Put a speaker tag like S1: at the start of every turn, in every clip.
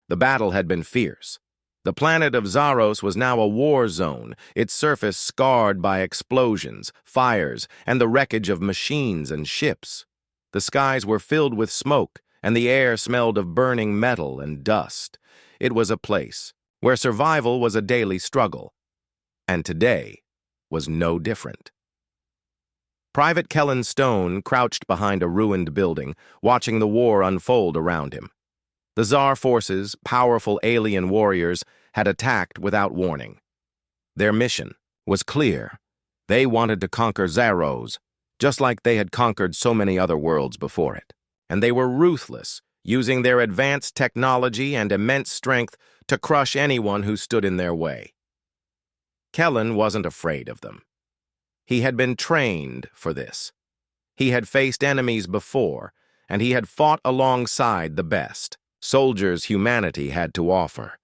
S1: The battle had been fierce. The planet of Zaros was now a war zone, its surface scarred by explosions, fires, and the wreckage of machines and ships. The skies were filled with smoke, and the air smelled of burning metal and dust. It was a place where survival was a daily struggle, and today was no different. Private Kellen Stone crouched behind a ruined building, watching the war unfold around him. The Tsar forces, powerful alien warriors, had attacked without warning. Their mission was clear. They wanted to conquer Zaros, just like they had conquered so many other worlds before it. And they were ruthless, using their advanced technology and immense strength to crush anyone who stood in their way. Kellen wasn't afraid of them. He had been trained for this. He had faced enemies before, and he had fought alongside the best soldiers humanity had to offer.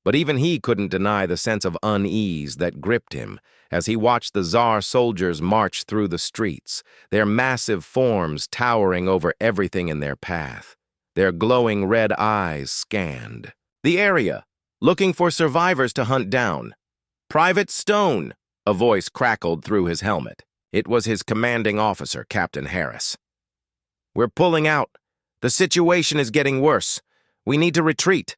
S1: But even he couldn't deny the sense of unease that gripped him as he watched the Tsar soldiers march through the streets, their massive forms towering over everything in their path. Their glowing red eyes scanned the area, looking for survivors to hunt down. "Private Stone," a voice crackled through his helmet. It was his commanding officer, Captain Harris. "We're pulling out. The situation is getting worse. We need to retreat."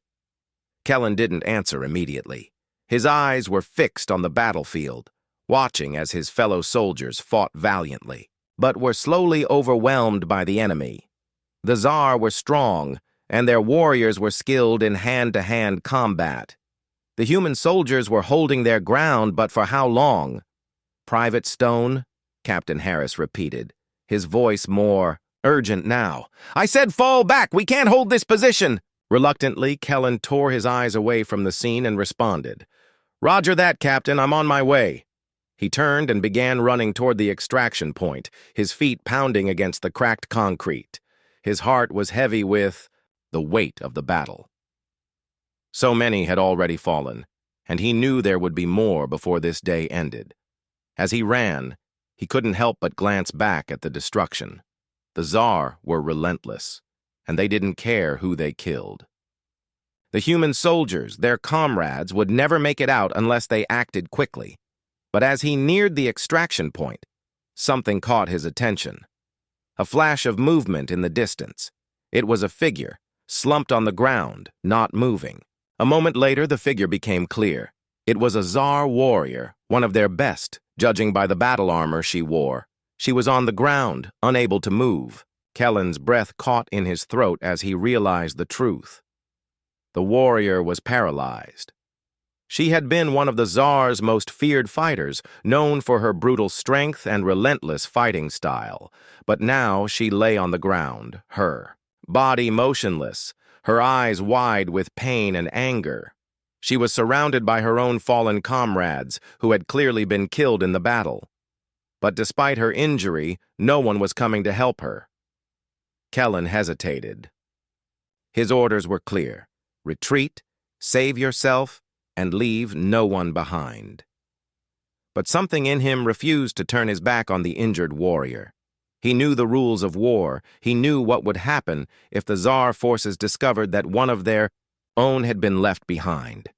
S1: Kellen didn't answer immediately. His eyes were fixed on the battlefield, watching as his fellow soldiers fought valiantly, but were slowly overwhelmed by the enemy. The Tsar were strong, and their warriors were skilled in hand-to-hand combat. The human soldiers were holding their ground, but for how long? "Private Stone," Captain Harris repeated, his voice more urgent now. "I said fall back! We can't hold this position!" Reluctantly, Kellen tore his eyes away from the scene and responded. "Roger that, Captain. I'm on my way." He turned and began running toward the extraction point, his feet pounding against the cracked concrete. His heart was heavy with the weight of the battle. So many had already fallen, and he knew there would be more before this day ended. As he ran, he couldn't help but glance back at the destruction. The Tsar were relentless, and they didn't care who they killed. The human soldiers, their comrades, would never make it out unless they acted quickly. But as he neared the extraction point, something caught his attention. A flash of movement in the distance. It was a figure, slumped on the ground, not moving. A moment later, the figure became clear. It was a Tsar warrior, one of their best, judging by the battle armor she wore. She was on the ground, unable to move. Kellen's breath caught in his throat as he realized the truth. The warrior was paralyzed. She had been one of the Tsar's most feared fighters, known for her brutal strength and relentless fighting style. But now she lay on the ground, her body motionless, her eyes wide with pain and anger. She was surrounded by her own fallen comrades, who had clearly been killed in the battle. But despite her injury, no one was coming to help her. Kellen hesitated. His orders were clear: retreat, save yourself, and leave no one behind. But something in him refused to turn his back on the injured warrior. He knew the rules of war. He knew what would happen if the Tsar forces discovered that one of their own had been left behind.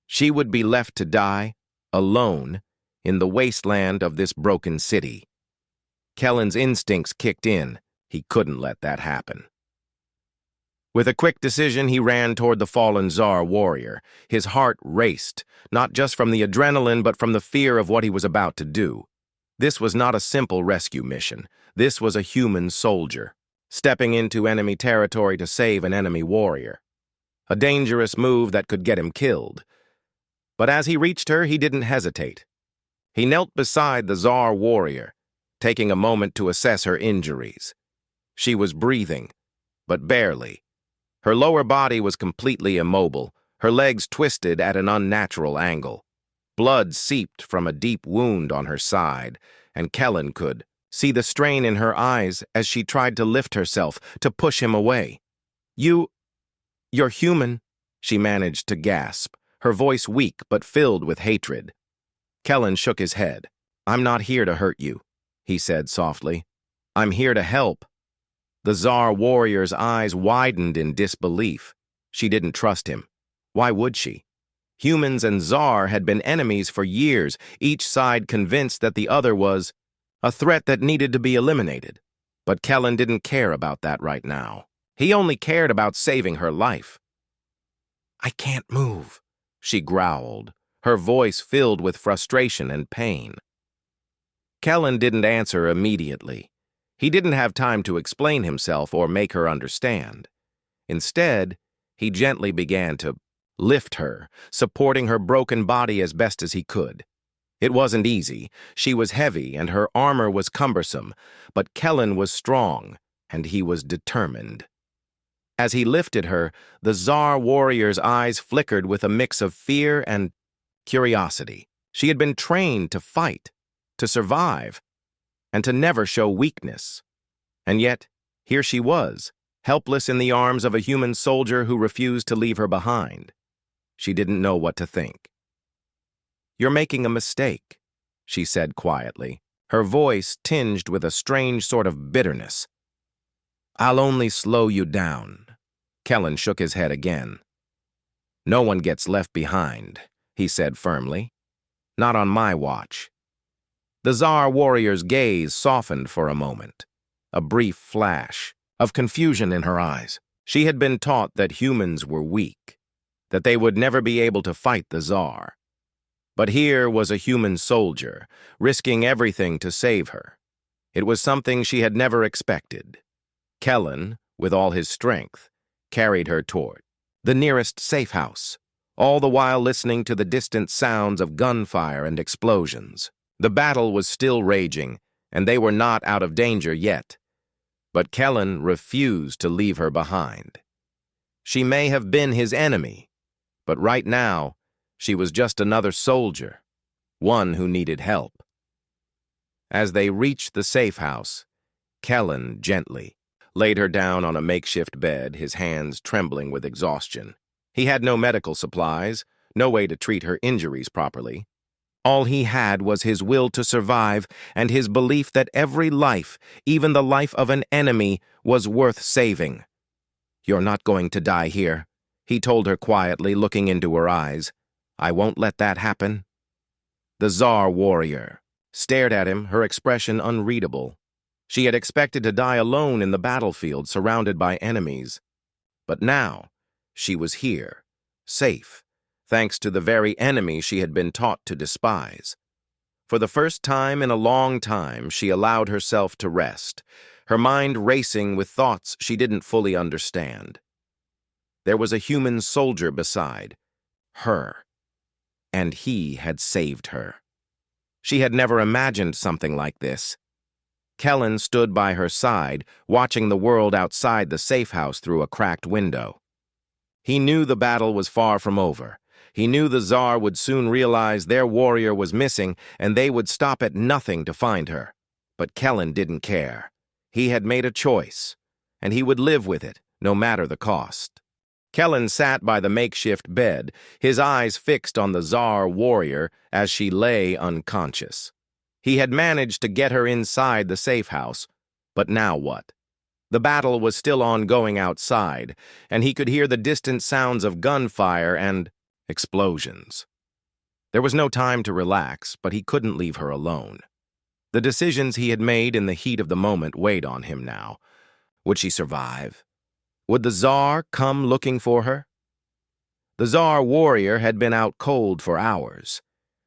S1: She would be left to die, alone, in the wasteland of this broken city. Kellen's instincts kicked in. He couldn't let that happen. With a quick decision, he ran toward the fallen Tsar warrior. His heart raced, not just from the adrenaline, but from the fear of what he was about to do. This was not a simple rescue mission. This was a human soldier, stepping into enemy territory to save an enemy warrior. A dangerous move that could get him killed. But as he reached her, he didn't hesitate. He knelt beside the Tsar warrior, taking a moment to assess her injuries. She was breathing, but barely. Her lower body was completely immobile, her legs twisted at an unnatural angle. Blood seeped from a deep wound on her side, and Kellen could see the strain in her eyes as she tried to lift herself, to push him away. You're human," she managed to gasp, her voice weak but filled with hatred. Kellen shook his head. "I'm not here to hurt you," he said softly. "I'm here to help." The Tsar warrior's eyes widened in disbelief. She didn't trust him. Why would she? Humans and Tsar had been enemies for years, each side convinced that the other was a threat that needed to be eliminated. But Kellen didn't care about that right now. He only cared about saving her life. "I can't move," she growled, her voice filled with frustration and pain. Kellen didn't answer immediately. He didn't have time to explain himself or make her understand. Instead, he gently began to lift her, supporting her broken body as best as he could. It wasn't easy. She was heavy and her armor was cumbersome, but Kellen was strong and he was determined. As he lifted her, the Tsar warrior's eyes flickered with a mix of fear and curiosity. She had been trained to fight, to survive, and to never show weakness. And yet, here she was, helpless in the arms of a human soldier who refused to leave her behind. She didn't know what to think. "You're making a mistake," she said quietly, her voice tinged with a strange sort of bitterness. "I'll only slow you down." Kellen shook his head again. "No one gets left behind," he said firmly. "Not on my watch." The Tsar warrior's gaze softened for a moment, a brief flash of confusion in her eyes. She had been taught that humans were weak, that they would never be able to fight the Tsar. But here was a human soldier, risking everything to save her. It was something she had never expected. Kellen, with all his strength, carried her toward the nearest safe house, all the while listening to the distant sounds of gunfire and explosions. The battle was still raging, and they were not out of danger yet. But Kellen refused to leave her behind. She may have been his enemy, but right now, she was just another soldier, one who needed help. As they reached the safe house, Kellen gently laid her down on a makeshift bed, his hands trembling with exhaustion. He had no medical supplies, no way to treat her injuries properly. All he had was his will to survive and his belief that every life, even the life of an enemy, was worth saving. "You're not going to die here," he told her quietly, looking into her eyes. "I won't let that happen." The Tsar warrior stared at him, her expression unreadable. She had expected to die alone in the battlefield, surrounded by enemies. But now, she was here, safe, thanks to the very enemy she had been taught to despise. For the first time in a long time, she allowed herself to rest, her mind racing with thoughts she didn't fully understand. There was a human soldier beside her, and he had saved her. She had never imagined something like this. Kellen stood by her side, watching the world outside the safe house through a cracked window. He knew the battle was far from over. He knew the Tsar would soon realize their warrior was missing, and they would stop at nothing to find her. But Kellen didn't care. He had made a choice, and he would live with it, no matter the cost. Kellen sat by the makeshift bed, his eyes fixed on the Tsar warrior as she lay unconscious. He had managed to get her inside the safe house, but now what? The battle was still ongoing outside, and he could hear the distant sounds of gunfire and explosions. There was no time to relax, but he couldn't leave her alone. The decisions he had made in the heat of the moment weighed on him now. Would she survive? Would the Tsar come looking for her? The Tsar warrior had been out cold for hours.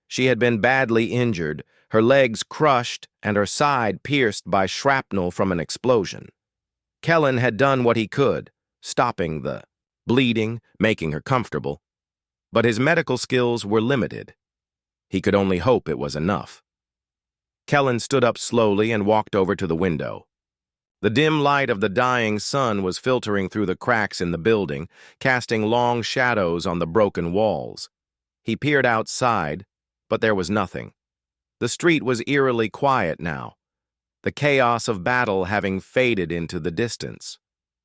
S1: She had been badly injured, her legs crushed and her side pierced by shrapnel from an explosion. Kellen had done what he could, stopping the bleeding, making her comfortable. But his medical skills were limited. He could only hope it was enough. Kellen stood up slowly and walked over to the window. The dim light of the dying sun was filtering through the cracks in the building, casting long shadows on the broken walls. He peered outside, but there was nothing. The street was eerily quiet now, the chaos of battle having faded into the distance.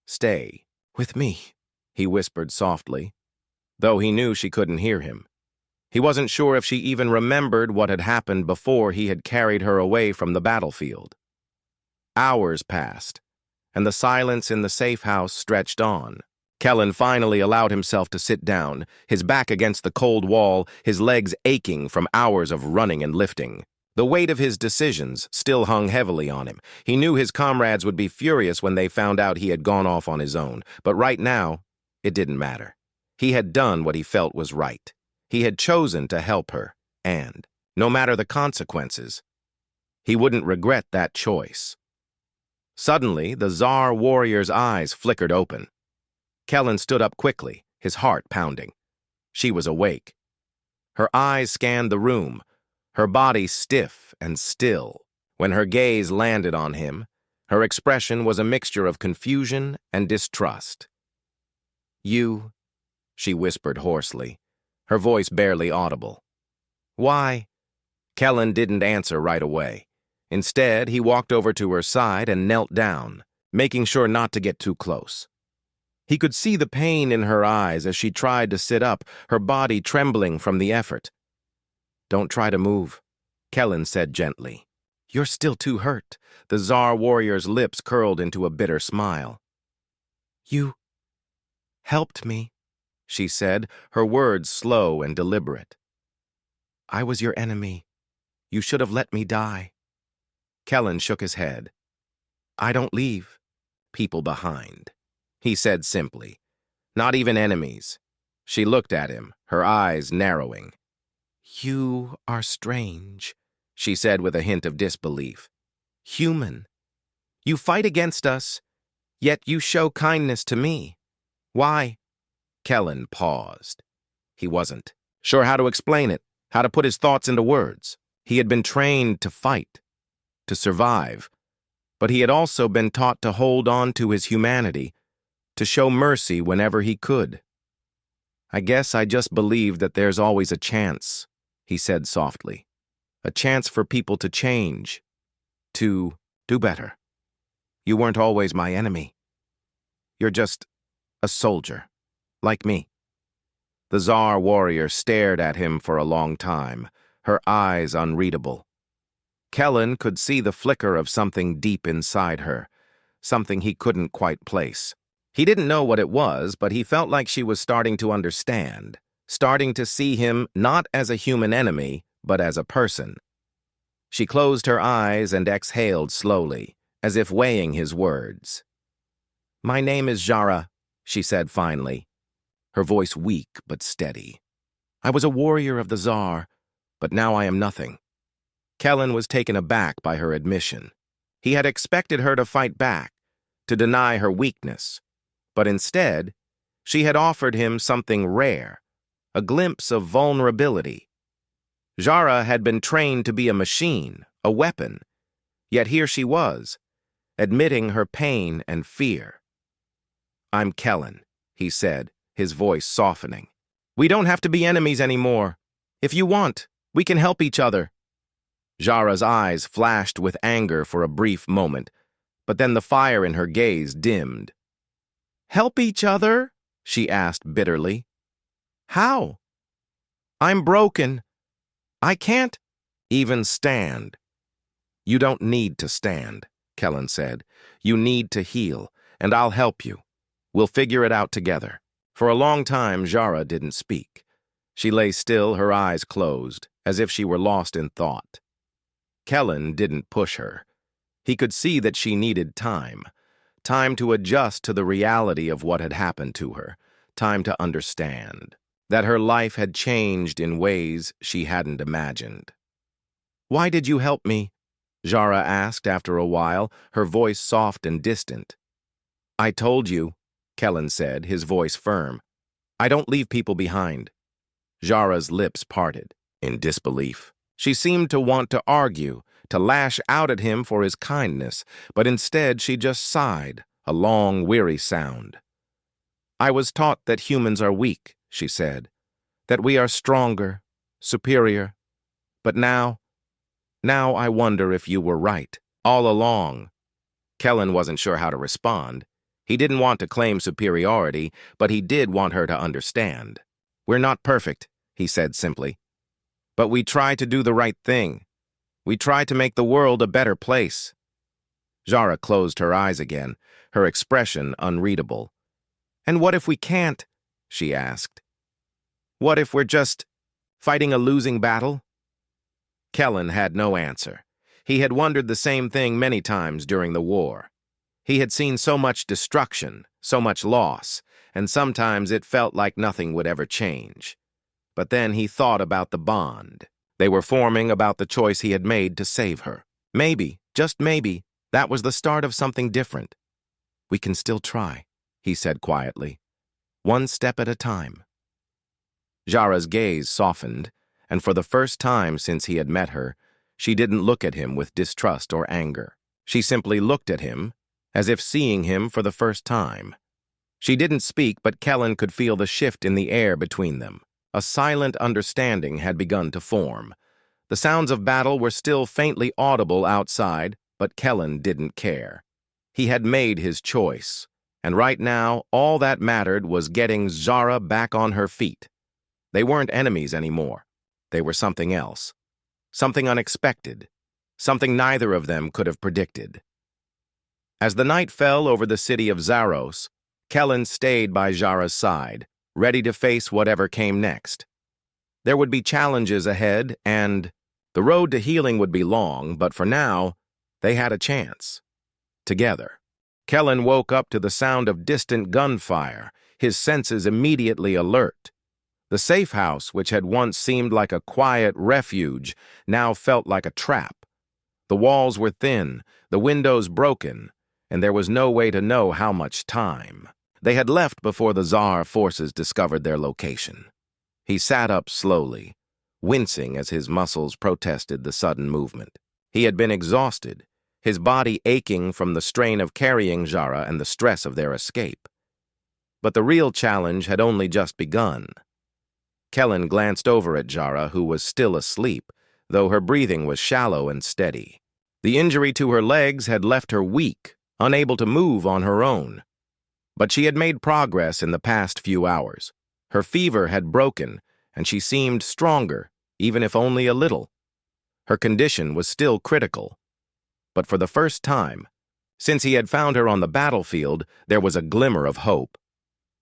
S1: "Stay with me," he whispered softly, though he knew she couldn't hear him. He wasn't sure if she even remembered what had happened before he had carried her away from the battlefield. Hours passed, and the silence in the safe house stretched on. Kellen finally allowed himself to sit down, his back against the cold wall, his legs aching from hours of running and lifting. The weight of his decisions still hung heavily on him. He knew his comrades would be furious when they found out he had gone off on his own, but right now, it didn't matter. He had done what he felt was right. He had chosen to help her, and, no matter the consequences, he wouldn't regret that choice. Suddenly, the Tsar warrior's eyes flickered open. Kellen stood up quickly, his heart pounding. She was awake. Her eyes scanned the room, her body stiff and still. When her gaze landed on him, her expression was a mixture of confusion and distrust. "You," she whispered hoarsely, her voice barely audible. "Why?" Kellen didn't answer right away. Instead, he walked over to her side and knelt down, making sure not to get too close. He could see the pain in her eyes as she tried to sit up, her body trembling from the effort. "Don't try to move," Kellen said gently. "You're still too hurt." The Tsar warrior's lips curled into a bitter smile. "You helped me," she said, her words slow and deliberate. "I was your enemy. You should have let me die." Kellen shook his head. "I don't leave people behind," he said simply. "Not even enemies." She looked at him, her eyes narrowing. "You are strange," she said with a hint of disbelief. "Human. You fight against us, yet you show kindness to me. Why?" Kellen paused. He wasn't sure how to explain it, how to put his thoughts into words. He had been trained to fight, to survive, but he had also been taught to hold on to his humanity, to show mercy whenever he could. "I guess I just believe that there's always a chance," he said softly. "A chance for people to change, to do better. You weren't always my enemy. You're just a soldier, like me." The Tsar warrior stared at him for a long time, her eyes unreadable. Kellen could see the flicker of something deep inside her, something he couldn't quite place. He didn't know what it was, but he felt like she was starting to understand, starting to see him not as a human enemy, but as a person. She closed her eyes and exhaled slowly, as if weighing his words. "My name is Jara," she said finally, her voice weak but steady. "I was a warrior of the Tsar, but now I am nothing." Kellen was taken aback by her admission. He had expected her to fight back, to deny her weakness, but instead, she had offered him something rare, a glimpse of vulnerability. Jara had been trained to be a machine, a weapon, yet here she was, admitting her pain and fear. "I'm Kellen," he said, his voice softening. "We don't have to be enemies anymore. If you want, we can help each other." Jara's eyes flashed with anger for a brief moment, but then the fire in her gaze dimmed. "Help each other?" she asked bitterly. "How? I'm broken. I can't even stand." "You don't need to stand," Kellen said. "You need to heal, and I'll help you. We'll figure it out together." For a long time, Jara didn't speak. She lay still, her eyes closed, as if she were lost in thought. Kellen didn't push her. He could see that she needed time to adjust to the reality of what had happened to her, time to understand that her life had changed in ways she hadn't imagined. "Why did you help me?" Jara asked after a while, her voice soft and distant. "I told you," Kellen said, his voice firm. "I don't leave people behind." Jara's lips parted in disbelief. She seemed to want to argue, to lash out at him for his kindness, but instead she just sighed, a long, weary sound. "I was taught that humans are weak," she said, "that we are stronger, superior. But now I wonder if you were right, all along." Kellen wasn't sure how to respond. He didn't want to claim superiority, but he did want her to understand. "We're not perfect," he said simply. "But we try to do the right thing. We try to make the world a better place." Jara closed her eyes again, her expression unreadable. "And what if we can't?" she asked. "What if we're just fighting a losing battle?" Kellen had no answer. He had wondered the same thing many times during the war. He had seen so much destruction, so much loss, and sometimes it felt like nothing would ever change. But then he thought about the bond they were forming, about the choice he had made to save her. Maybe, just maybe, that was the start of something different. "We can still try," he said quietly. "One step at a time." Jara's gaze softened, and for the first time since he had met her, she didn't look at him with distrust or anger. She simply looked at him, as if seeing him for the first time. She didn't speak, but Kellen could feel the shift in the air between them. A silent understanding had begun to form. The sounds of battle were still faintly audible outside, but Kellen didn't care. He had made his choice, and right now, all that mattered was getting Zara back on her feet. They weren't enemies anymore. They were something else. Something unexpected. Something neither of them could have predicted. As the night fell over the city of Zaros, Kellen stayed by Zara's side, ready to face whatever came next. There would be challenges ahead, and the road to healing would be long, but for now, they had a chance. Together. Kellen woke up to the sound of distant gunfire, his senses immediately alert. The safe house, which had once seemed like a quiet refuge, now felt like a trap. The walls were thin, the windows broken, and there was no way to know how much time. They had left before the Tsar forces discovered their location. He sat up slowly, wincing as his muscles protested the sudden movement. He had been exhausted, his body aching from the strain of carrying Zara and the stress of their escape. But the real challenge had only just begun. Kellen glanced over at Zara, who was still asleep, though her breathing was shallow and steady. The injury to her legs had left her weak, unable to move on her own. But she had made progress in the past few hours. Her fever had broken, and she seemed stronger, even if only a little. Her condition was still critical. But for the first time, since he had found her on the battlefield, there was a glimmer of hope.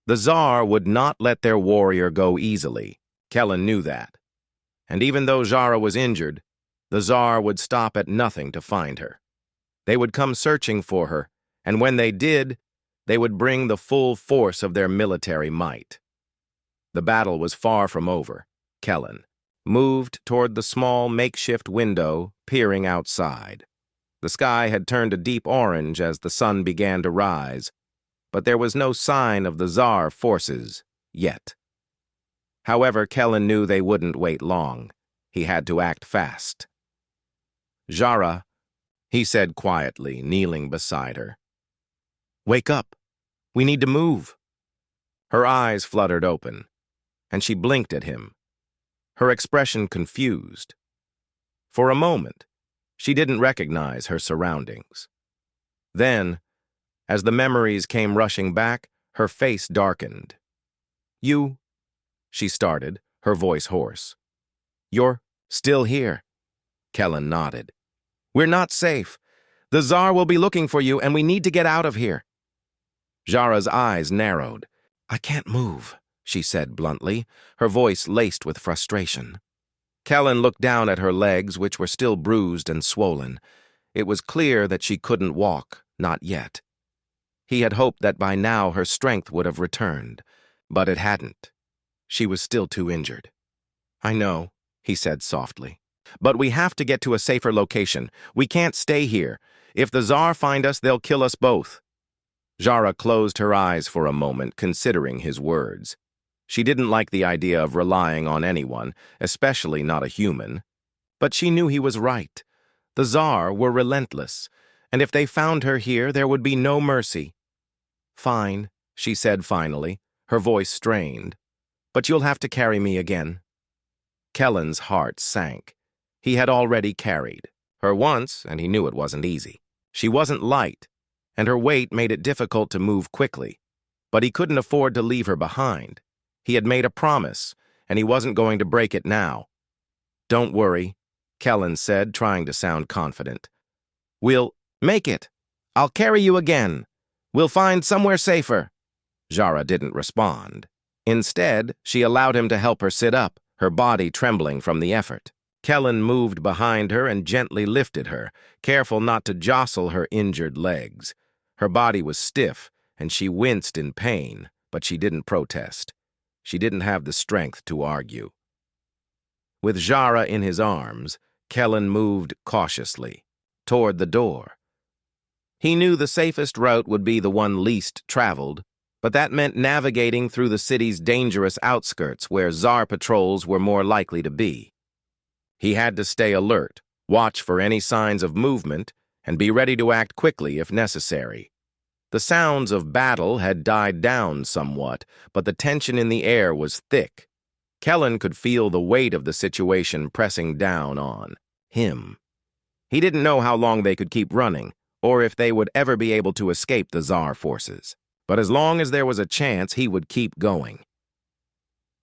S1: The Tsar would not let their warrior go easily. Kellen knew that. And even though Zara was injured, the Tsar would stop at nothing to find her. They would come searching for her, and when they did, they would bring the full force of their military might. The battle was far from over. Kellen moved toward the small makeshift window, peering outside. The sky had turned a deep orange as the sun began to rise, but there was no sign of the Tsar forces yet. However, Kellen knew they wouldn't wait long. He had to act fast. "Zara," he said quietly, kneeling beside her. "Wake up. We need to move." Her eyes fluttered open, and she blinked at him, her expression confused. For a moment, she didn't recognize her surroundings. Then, as the memories came rushing back, her face darkened. "You," she started, her voice hoarse. "You're still here." Kellen nodded. "We're not safe. The Tsar will be looking for you, and we need to get out of here." Zara's eyes narrowed. "I can't move," she said bluntly, her voice laced with frustration. Kellen looked down at her legs, which were still bruised and swollen. It was clear that she couldn't walk, not yet. He had hoped that by now her strength would have returned, but it hadn't. She was still too injured. "I know," he said softly. "But we have to get to a safer location. We can't stay here. If the Tsar find us, they'll kill us both." Zara closed her eyes for a moment, considering his words. She didn't like the idea of relying on anyone, especially not a human. But she knew he was right. The Tsar were relentless, and if they found her here, there would be no mercy. "Fine," she said finally, her voice strained. "But you'll have to carry me again." Kellen's heart sank. He had already carried her once, and he knew it wasn't easy. She wasn't light, and her weight made it difficult to move quickly. But he couldn't afford to leave her behind. He had made a promise, and he wasn't going to break it now. "Don't worry," Kellen said, trying to sound confident. "We'll make it. I'll carry you again. We'll find somewhere safer." Zara didn't respond. Instead, she allowed him to help her sit up, her body trembling from the effort. Kellen moved behind her and gently lifted her, careful not to jostle her injured legs. Her body was stiff, and she winced in pain, but she didn't protest. She didn't have the strength to argue. With Zara in his arms, Kellen moved cautiously toward the door. He knew the safest route would be the one least traveled, but that meant navigating through the city's dangerous outskirts where Tsar patrols were more likely to be. He had to stay alert, watch for any signs of movement, and be ready to act quickly if necessary. The sounds of battle had died down somewhat, but the tension in the air was thick. Kellen could feel the weight of the situation pressing down on him. He didn't know how long they could keep running, or if they would ever be able to escape the Tsar forces. But as long as there was a chance, he would keep going.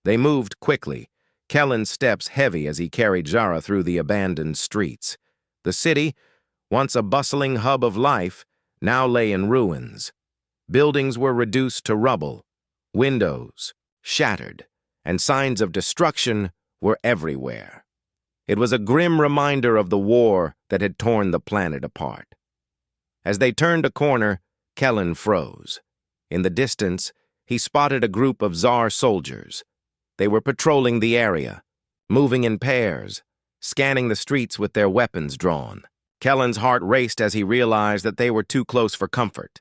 S1: They moved quickly, Kellen's steps heavy as he carried Zara through the abandoned streets. The city, once a bustling hub of life, now lay in ruins. Buildings were reduced to rubble, windows shattered, and signs of destruction were everywhere. It was a grim reminder of the war that had torn the planet apart. As they turned a corner, Kellen froze. In the distance, he spotted a group of Tsar soldiers. They were patrolling the area, moving in pairs, scanning the streets with their weapons drawn. Kellen's heart raced as he realized that they were too close for comfort.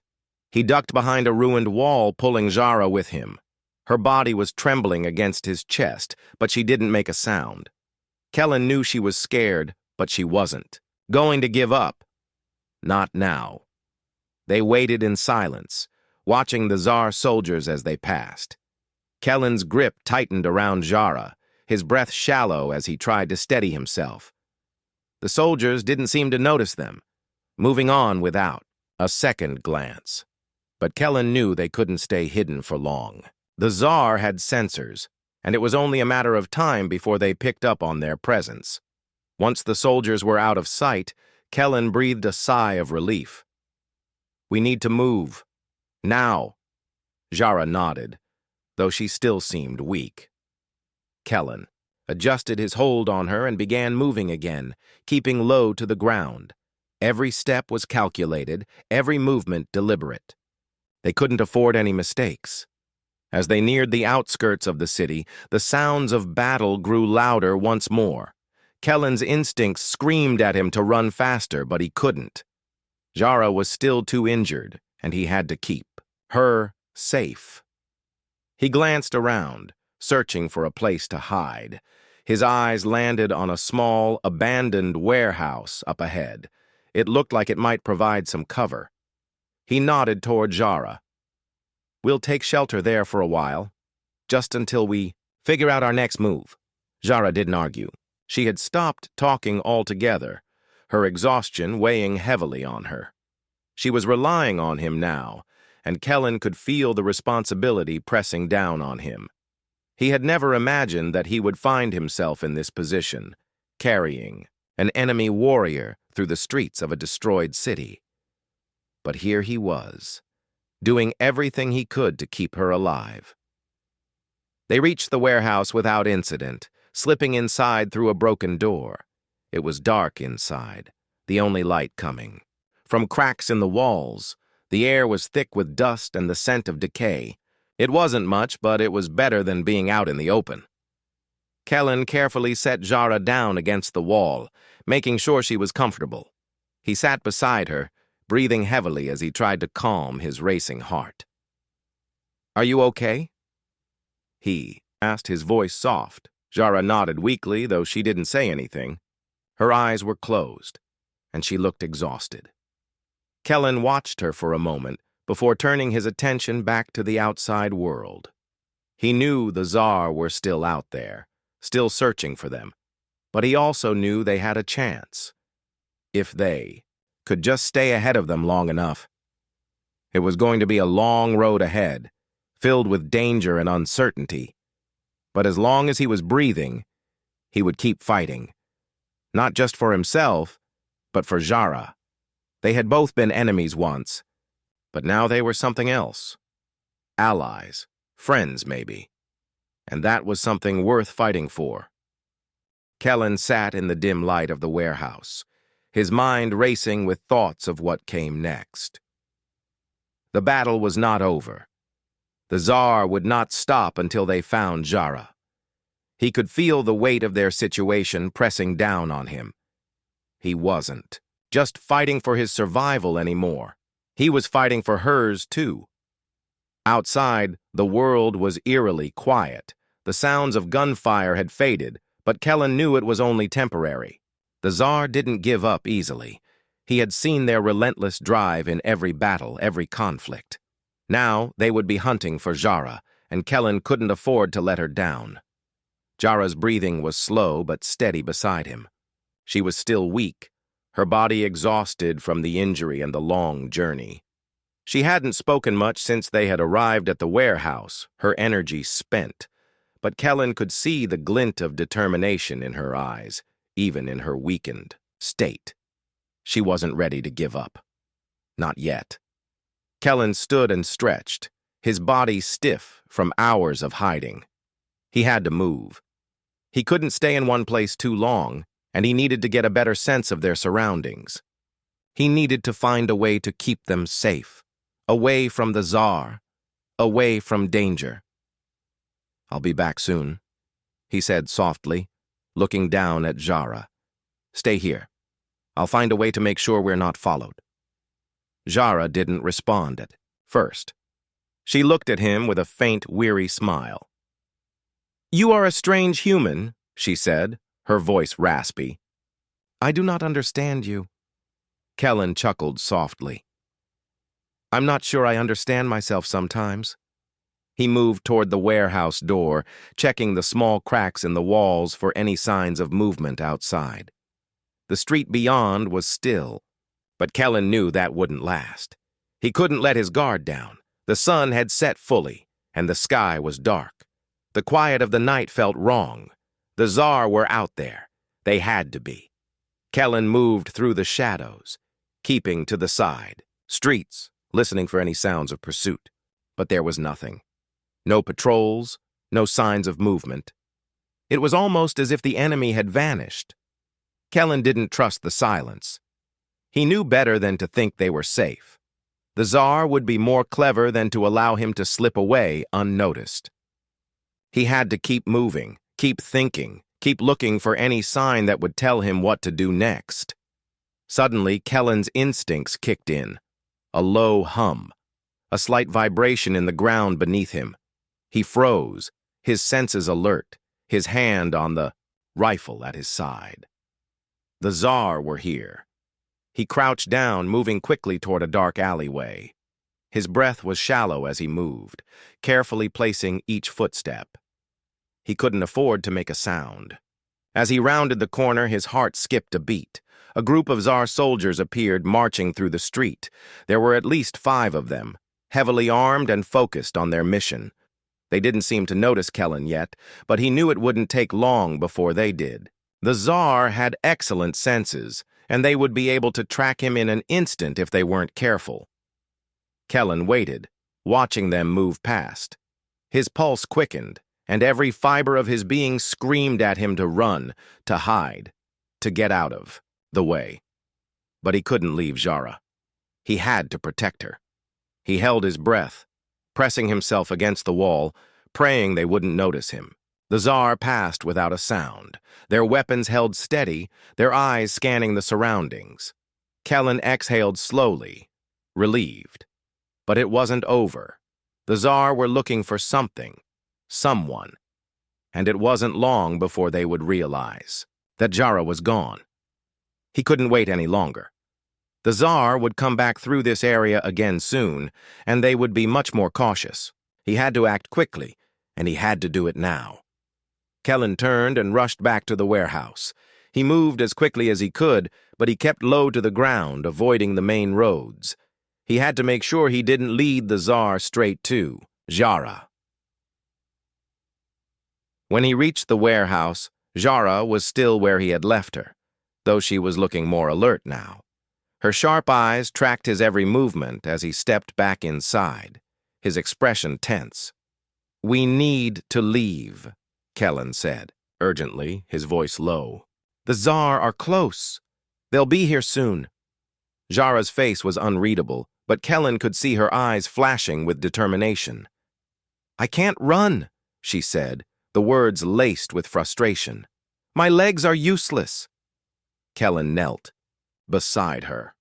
S1: He ducked behind a ruined wall, pulling Zara with him. Her body was trembling against his chest, but she didn't make a sound. Kellen knew she was scared, but she wasn't going to give up. Not now. They waited in silence, watching the Tsar soldiers as they passed. Kellen's grip tightened around Zara, his breath shallow as he tried to steady himself. The soldiers didn't seem to notice them, moving on without a second glance. But Kellen knew they couldn't stay hidden for long. The Tsar had sensors, and it was only a matter of time before they picked up on their presence. Once the soldiers were out of sight, Kellen breathed a sigh of relief. "We need to move. Now." Zara nodded, though she still seemed weak. Kellen adjusted his hold on her and began moving again, keeping low to the ground. Every step was calculated, every movement deliberate. They couldn't afford any mistakes. As they neared the outskirts of the city, the sounds of battle grew louder once more. Kellen's instincts screamed at him to run faster, but he couldn't. Zara was still too injured, and he had to keep her safe. He glanced around, searching for a place to hide. His eyes landed on a small, abandoned warehouse up ahead. It looked like it might provide some cover. He nodded toward Zara. "We'll take shelter there for a while, just until we figure out our next move." Zara didn't argue. She had stopped talking altogether, her exhaustion weighing heavily on her. She was relying on him now, and Kellen could feel the responsibility pressing down on him. He had never imagined that he would find himself in this position, carrying an enemy warrior through the streets of a destroyed city. But here he was, doing everything he could to keep her alive. They reached the warehouse without incident, slipping inside through a broken door. It was dark inside, the only light coming from cracks in the walls. The air was thick with dust and the scent of decay. It wasn't much, but it was better than being out in the open. Kellen carefully set Zara down against the wall, making sure she was comfortable. He sat beside her, breathing heavily as he tried to calm his racing heart. "Are you okay?" he asked, his voice soft. Zara nodded weakly, though she didn't say anything. Her eyes were closed, and she looked exhausted. Kellen watched her for a moment before turning his attention back to the outside world. He knew the Tsar were still out there, still searching for them, but he also knew they had a chance. If they could just stay ahead of them long enough. It was going to be a long road ahead, filled with danger and uncertainty. But as long as he was breathing, he would keep fighting. Not just for himself, but for Zara. They had both been enemies once, but now they were something else. allies, friends maybe. And that was something worth fighting for. Kellen sat in the dim light of the warehouse, his mind racing with thoughts of what came next. The battle was not over. The Tsar would not stop until they found Zhara. He could feel the weight of their situation pressing down on him. He wasn't just fighting for his survival anymore. He was fighting for hers, too. Outside, the world was eerily quiet. The sounds of gunfire had faded, but Kellen knew it was only temporary. The Tsar didn't give up easily. He had seen their relentless drive in every battle, every conflict. Now they would be hunting for Zhara, and Kellen couldn't afford to let her down. Zhara's breathing was slow but steady beside him. She was still weak, her body exhausted from the injury and the long journey. She hadn't spoken much since they had arrived at the warehouse, her energy spent. But Kellen could see the glint of determination in her eyes, even in her weakened state. She wasn't ready to give up. Not yet. Kellen stood and stretched, his body stiff from hours of hiding. He had to move. He couldn't stay in one place too long, and he needed to get a better sense of their surroundings. He needed to find a way to keep them safe, away from the Tsar, away from danger. "I'll be back soon," he said softly, looking down at Zhara. "Stay here. I'll find a way to make sure we're not followed." Zhara didn't respond at first. She looked at him with a faint, weary smile. "You are a strange human," she said, her voice raspy. "I do not understand you." Kellen chuckled softly. "I'm not sure I understand myself sometimes." He moved toward the warehouse door, checking the small cracks in the walls for any signs of movement outside. The street beyond was still, but Kellen knew that wouldn't last. He couldn't let his guard down. The sun had set fully, and the sky was dark. The quiet of the night felt wrong. The Tsar were out there. They had to be. Kellen moved through the shadows, keeping to the side streets, listening for any sounds of pursuit. But there was nothing. No patrols, no signs of movement. It was almost as if the enemy had vanished. Kellen didn't trust the silence. He knew better than to think they were safe. The Tsar would be more clever than to allow him to slip away unnoticed. He had to keep moving, keep thinking, keep looking for any sign that would tell him what to do next. Suddenly, Kellen's instincts kicked in. A low hum, a slight vibration in the ground beneath him. He froze, his senses alert, his hand on the rifle at his side. The Tsar were here. He crouched down, moving quickly toward a dark alleyway. His breath was shallow as he moved, carefully placing each footstep. He couldn't afford to make a sound. As he rounded the corner, his heart skipped a beat. A group of Tsar soldiers appeared marching through the street. There were at least 5 of them, heavily armed and focused on their mission. They didn't seem to notice Kellen yet, but he knew it wouldn't take long before they did. The Tsar had excellent senses, and they would be able to track him in an instant if they weren't careful. Kellen waited, watching them move past. His pulse quickened, and every fiber of his being screamed at him to run, to hide, to get out of the way. But he couldn't leave Zhara. He had to protect her. He held his breath, pressing himself against the wall, praying they wouldn't notice him. The Tsar passed without a sound, their weapons held steady, their eyes scanning the surroundings. Kellen exhaled slowly, relieved. But it wasn't over. The Tsar were looking for something, someone. And it wasn't long before they would realize that Zhara was gone. He couldn't wait any longer. The Tsar would come back through this area again soon, and they would be much more cautious. He had to act quickly, and he had to do it now. Kellen turned and rushed back to the warehouse. He moved as quickly as he could, but he kept low to the ground, avoiding the main roads. He had to make sure he didn't lead the Tsar straight to Zhara. When he reached the warehouse, Zhara was still where he had left her, though she was looking more alert now. Her sharp eyes tracked his every movement as he stepped back inside. his expression tense. "We need to leave," Kellen said, urgently, his voice low. "The Tsar are close. They'll be here soon." Zhara's face was unreadable, but Kellen could see her eyes flashing with determination. "I can't run," she said, the words laced with frustration. "My legs are useless." Kellen knelt beside her.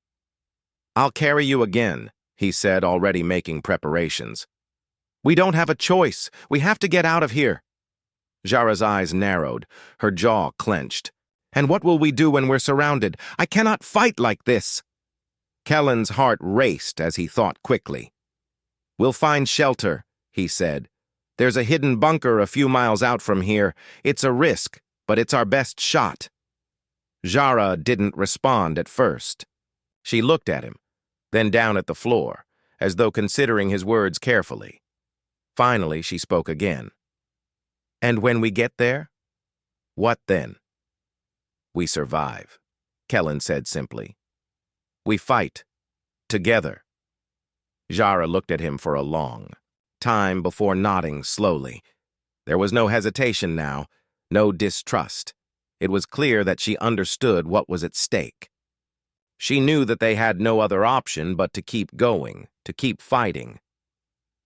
S1: "I'll carry you again," he said, already making preparations. "We don't have a choice. We have to get out of here." Zhara's eyes narrowed, her jaw clenched. "And what will we do when we're surrounded? I cannot fight like this." Kellen's heart raced as he thought quickly. "We'll find shelter," he said. "There's a hidden bunker a few miles out from here. It's a risk, but it's our best shot." Zhara didn't respond at first. She looked at him, then down at the floor, as though considering his words carefully. Finally, she spoke again. "And when we get there? What then?" "We survive," Kellen said simply. "We fight. Together." Zhara looked at him for a long time before nodding slowly. There was no hesitation now, no distrust. It was clear that she understood what was at stake. She knew that they had no other option but to keep going, to keep fighting.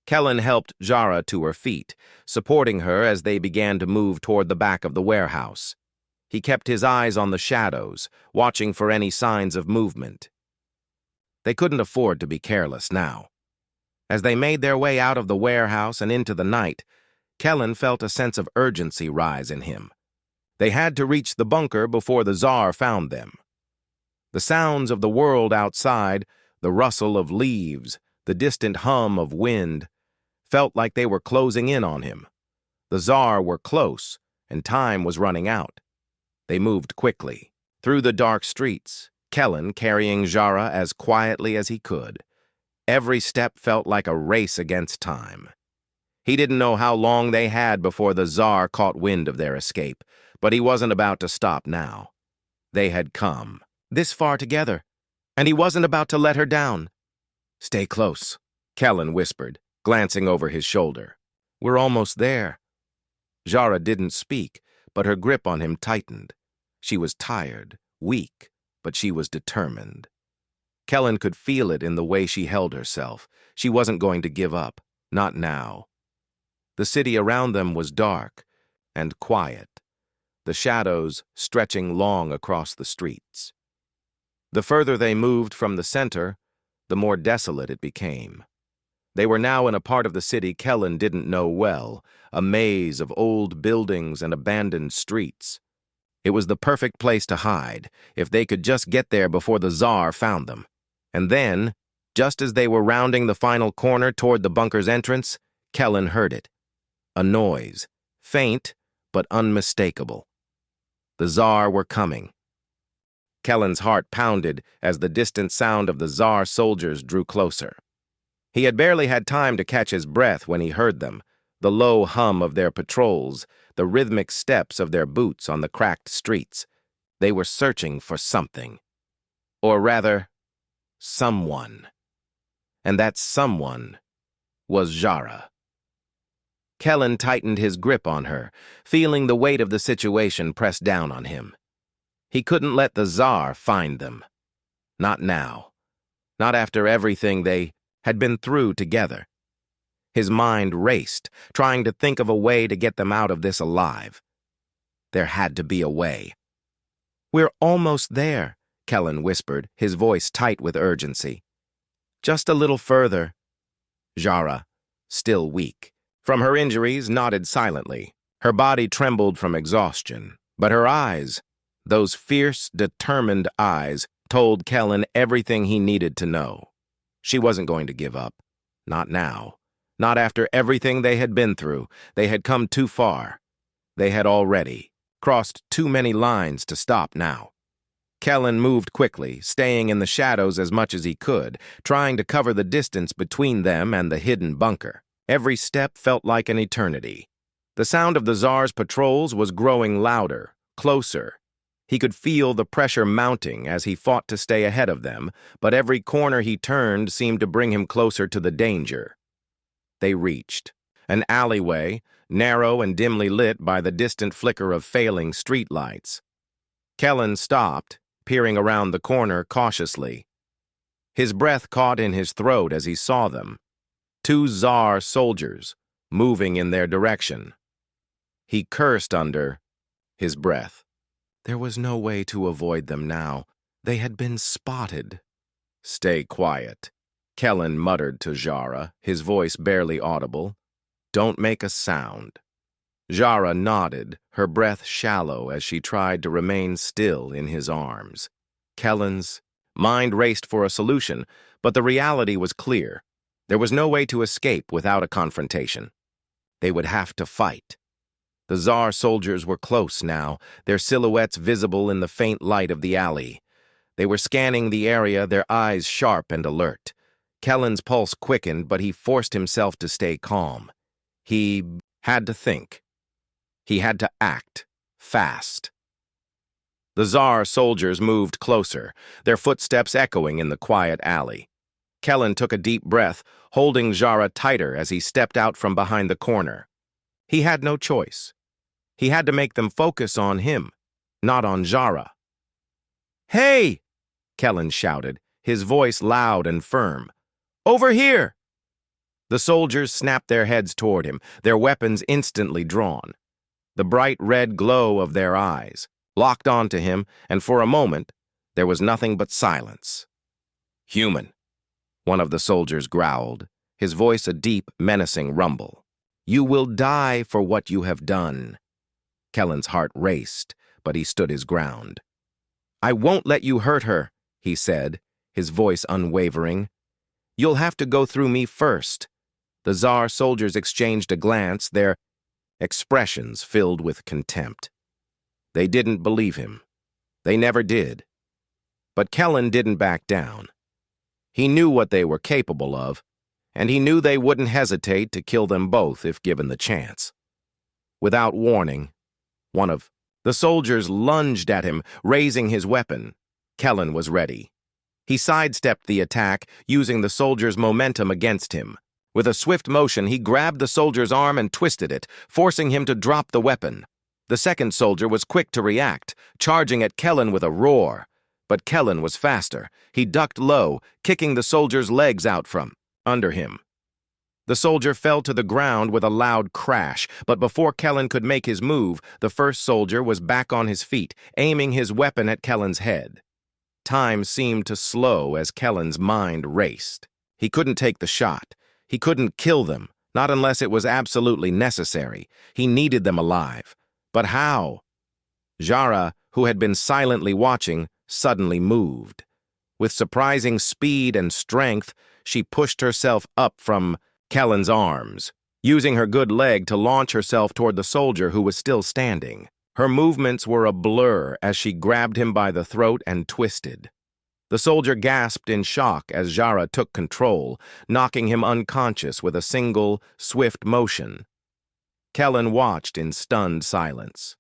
S1: Kellen helped Zhara to her feet, supporting her as they began to move toward the back of the warehouse. He kept his eyes on the shadows, watching for any signs of movement. They couldn't afford to be careless now. As they made their way out of the warehouse and into the night, Kellen felt a sense of urgency rise in him. They had to reach the bunker before the Tsar found them. The sounds of the world outside, the rustle of leaves, the distant hum of wind, felt like they were closing in on him. The Tsar were close, and time was running out. They moved quickly, through the dark streets, Kellen carrying Zhara as quietly as he could. Every step felt like a race against time. He didn't know how long they had before the Tsar caught wind of their escape, but he wasn't about to stop now. They had come this far together, and he wasn't about to let her down. "Stay close," Kellen whispered, glancing over his shoulder. "We're almost there." Zhara didn't speak, but her grip on him tightened. She was tired, weak, but she was determined. Kellen could feel it in the way she held herself. She wasn't going to give up, not now. The city around them was dark and quiet, the shadows stretching long across the streets. The further they moved from the center, the more desolate it became. They were now in a part of the city Kellen didn't know well, a maze of old buildings and abandoned streets. It was the perfect place to hide, if they could just get there before the Tsar found them. And then, just as they were rounding the final corner toward the bunker's entrance, Kellen heard it. A noise, faint but unmistakable. The Tsar were coming. Kellen's heart pounded as the distant sound of the Tsar soldiers drew closer. He had barely had time to catch his breath when he heard them, the low hum of their patrols, the rhythmic steps of their boots on the cracked streets. They were searching for something. Or rather, someone. And that someone was Zhara. Kellen tightened his grip on her, feeling the weight of the situation press down on him. He couldn't let the Tsar find them. Not now. Not after everything they had been through together. His mind raced, trying to think of a way to get them out of this alive. There had to be a way. "We're almost there," Kellen whispered, his voice tight with urgency. "Just a little further." Zhara, still weak, from her injuries, nodded silently. Her body trembled from exhaustion, but her eyes, those fierce, determined eyes, told Kellen everything he needed to know. She wasn't going to give up. Not now. Not after everything they had been through. They had come too far. They had already crossed too many lines to stop now. Kellen moved quickly, staying in the shadows as much as he could, trying to cover the distance between them and the hidden bunker. Every step felt like an eternity. The sound of the Tsar's patrols was growing louder, closer. He could feel the pressure mounting as he fought to stay ahead of them, but every corner he turned seemed to bring him closer to the danger. They reached an alleyway, narrow and dimly lit by the distant flicker of failing streetlights. Kellen stopped, peering around the corner cautiously. His breath caught in his throat as he saw them. Two Tsar soldiers, moving in their direction. He cursed under his breath. There was no way to avoid them now. They had been spotted. "Stay quiet," Kellen muttered to Jara, his voice barely audible. "Don't make a sound." Jara nodded, her breath shallow as she tried to remain still in his arms. Kellen's mind raced for a solution, but the reality was clear. There was no way to escape without a confrontation. They would have to fight. The Tsar soldiers were close now, their silhouettes visible in the faint light of the alley. They were scanning the area, their eyes sharp and alert. Kellen's pulse quickened, but he forced himself to stay calm. He had to think. He had to act, fast. The Tsar soldiers moved closer, their footsteps echoing in the quiet alley. Kellen took a deep breath, holding Jara tighter as he stepped out from behind the corner. He had no choice. He had to make them focus on him, not on Jara. "Hey!" Kellen shouted, his voice loud and firm. "Over here!" The soldiers snapped their heads toward him, their weapons instantly drawn. The bright red glow of their eyes locked onto him, and for a moment, there was nothing but silence. "Human," one of the soldiers growled, his voice a deep, menacing rumble. "You will die for what you have done." Kellen's heart raced, but he stood his ground. "I won't let you hurt her," he said, his voice unwavering. "You'll have to go through me first." The Tsar soldiers exchanged a glance, their expressions filled with contempt. They didn't believe him. They never did. But Kellen didn't back down. He knew what they were capable of, and he knew they wouldn't hesitate to kill them both if given the chance. Without warning, one of the soldiers lunged at him, raising his weapon. Kellen was ready. He sidestepped the attack, using the soldier's momentum against him. With a swift motion, he grabbed the soldier's arm and twisted it, forcing him to drop the weapon. The second soldier was quick to react, charging at Kellen with a roar. But Kellen was faster. He ducked low, kicking the soldier's legs out from under him. The soldier fell to the ground with a loud crash, but before Kellen could make his move, the first soldier was back on his feet, aiming his weapon at Kellen's head. Time seemed to slow as Kellen's mind raced. He couldn't take the shot. He couldn't kill them, not unless it was absolutely necessary. He needed them alive. But how? Jara, who had been silently watching, suddenly moved. With surprising speed and strength, she pushed herself up from Kellen's arms, using her good leg to launch herself toward the soldier who was still standing. Her movements were a blur as she grabbed him by the throat and twisted. The soldier gasped in shock as Jara took control, knocking him unconscious with a single, swift motion. Kellen watched in stunned silence.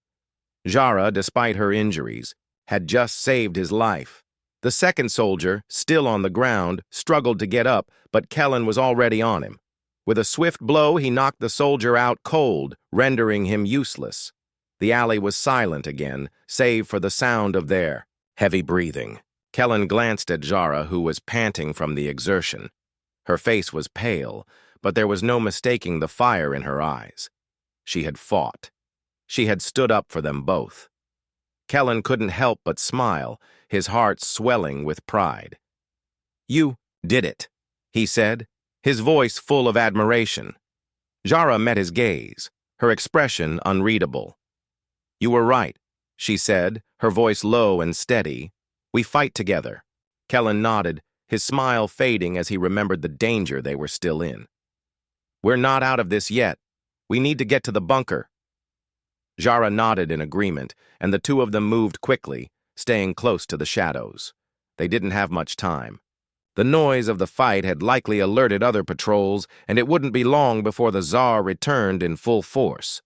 S1: Jara, despite her injuries, had just saved his life. The second soldier, still on the ground, struggled to get up, but Kellen was already on him. With a swift blow, he knocked the soldier out cold, rendering him useless. The alley was silent again, save for the sound of their heavy breathing. Kellen glanced at Jara, who was panting from the exertion. Her face was pale, but there was no mistaking the fire in her eyes. She had fought. She had stood up for them both. Kellen couldn't help but smile, his heart swelling with pride. "You did it," he said, his voice full of admiration. Jara met his gaze, her expression unreadable. "You were right," she said, her voice low and steady. "We fight together." Kellen nodded, his smile fading as he remembered the danger they were still in. "We're not out of this yet. We need to get to the bunker." Jara nodded in agreement, and the two of them moved quickly, staying close to the shadows. They didn't have much time. The noise of the fight had likely alerted other patrols, and it wouldn't be long before the Tsar returned in full force.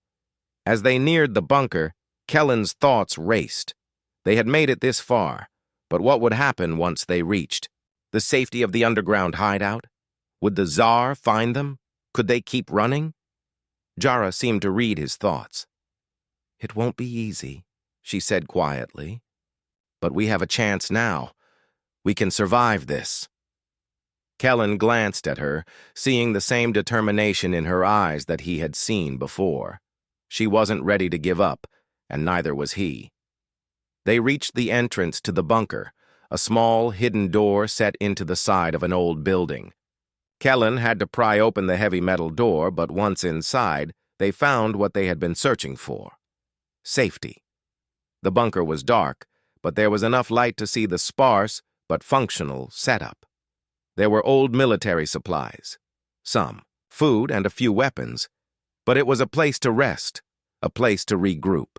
S1: As they neared the bunker, Kellen's thoughts raced. They had made it this far, but what would happen once they reached the safety of the underground hideout? Would the Tsar find them? Could they keep running? Jara seemed to read his thoughts. "It won't be easy," she said quietly. "But we have a chance now. We can survive this." Kellen glanced at her, seeing the same determination in her eyes that he had seen before. She wasn't ready to give up, and neither was he. They reached the entrance to the bunker, a small, hidden door set into the side of an old building. Kellen had to pry open the heavy metal door, but once inside, they found what they had been searching for: safety. The bunker was dark, but there was enough light to see the sparse but functional setup. There were old military supplies, some food and a few weapons, but it was a place to rest, a place to regroup.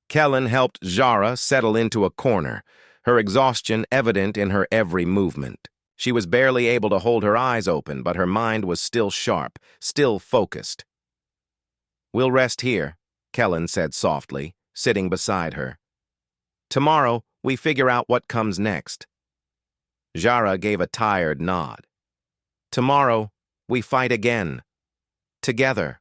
S1: Kellen helped Jara settle into a corner, her exhaustion evident in her every movement. She was barely able to hold her eyes open, but her mind was still sharp, still focused. "We'll rest here," Kellen said softly, sitting beside her. "Tomorrow, we figure out what comes next." Jara gave a tired nod. "Tomorrow, we fight again. Together."